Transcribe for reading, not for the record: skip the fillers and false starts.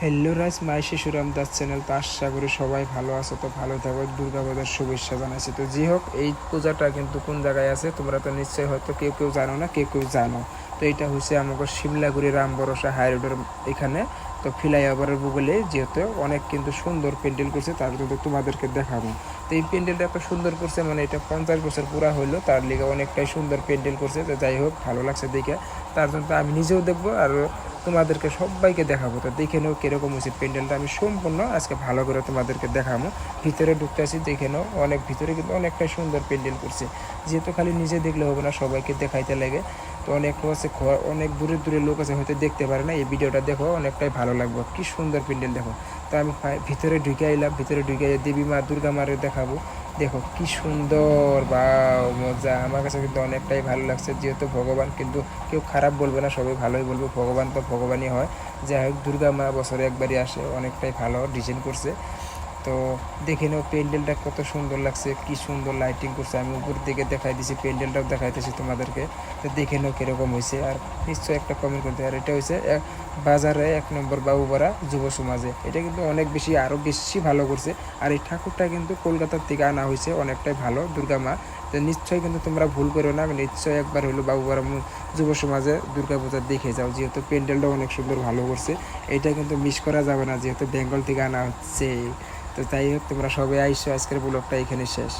Hello রাজ মাই শিশুরাম Das channel. তো আশা করি সবাই ভালো আছো, তো ভালো থাকো। দুর্গা পূজার শুভেচ্ছা জানাচ্ছি। তো যাই হোক, এই পূজাটা কিন্তু কোন জায়গায় আছে তোমরা তো নিশ্চয়ই হয়তো কেউ কেউ জানো না, কেউ কেউ জানো। তো এটা হচ্ছে আমাকে শিমলাগুড়ি রাম ভরসা হাই রোডের এখানে। তো ফ্লাইওভারের বগলে যেহেতু অনেক কিন্তু সুন্দর প্যান্ডেল করছে, তার জন্য তোমাদেরকে দেখাবো। তো এই প্যান্ডেলটা এত সুন্দর করছে, মানে এটা 50 বছর পুরা হইলো, তার লিগে অনেকটাই সুন্দর প্যান্ডেল করছে। তো যাই হোক, ভালো লাগছে দেখে, তার জন্য আমি নিজেও দেখবো আর তোমাদেরকে সবাইকে দেখাবো। তো দেখে নাও কীরকম হয়েছে প্যান্ডেলটা, আমি সম্পূর্ণ আজকে ভালো করে তোমাদেরকে দেখাবো। ভিতরে ঢুকতে আসি, দেখে নাও অনেক ভিতরে কিন্তু অনেকটাই সুন্দর প্যান্ডেল করছে। যেহেতু খালি নিজে দেখলে হবে না, সবাইকে দেখাইতে লাগে। তো অনেক আছে, অনেক দূরের দূরের লোক আছে, হয়তো দেখতে পারে না। এই ভিডিওটা দেখো, অনেকটাই ভালো লাগবে। কি সুন্দর প্যান্ডেল দেখো। তো আমি ভিতরে ঢুকে আইলাম, ভিতরে ঢুকে দেবী মা দুর্গা মারে দেখাবো। দেখো কি সুন্দর বা মজা, আমার কাছে কিন্তু অনেকটাই ভালো লাগছে। যেহেতু ভগবান কিন্তু কেউ খারাপ বলবে না, সবাই ভালোই বলবে। ভগবান তো ভগবানই হয়। যাই হোক, দুর্গা মা বছরে একবারই আসে, অনেকটাই ভালো ডিজাইন করছে। তো দেখে নাও প্যান্ডেলটা কত সুন্দর লাগছে, কি সুন্দর লাইটিং করছে। আমি উপর দিকে দেখাই দিছি, প্যান্ডেলটাও দেখাইতেছি তোমাদেরকে। তো দেখে নাও কীরকম হয়েছে, আর নিশ্চয়ই একটা কমেন্ট করতে। আর এটা হয়েছে বাজারে 1 নম্বর বাবুপাড়া যুব সমাজে। এটা কিন্তু অনেক বেশি, আরও বেশি ভালো করছে। আর এই ঠাকুরটা কিন্তু কলকাতার থেকে আনা হয়েছে, অনেকটাই ভালো দুর্গা মা। তো নিশ্চয়ই কিন্তু তোমরা ভুল করো না, নিশ্চয়ই একবার হলো বাবুপাড়া যুব সমাজে দুর্গা পূজা দেখে যাও। যেহেতু প্যান্ডেলটা অনেক সুন্দর ভালো করছে, এটা কিন্তু মিস করা যাবে না, যেহেতু বেঙ্গল থেকে আনা হচ্ছে। তো যাই হোক, তোমরা সবাই আইসো। আজকের ব্লগটা এখানে শেষ।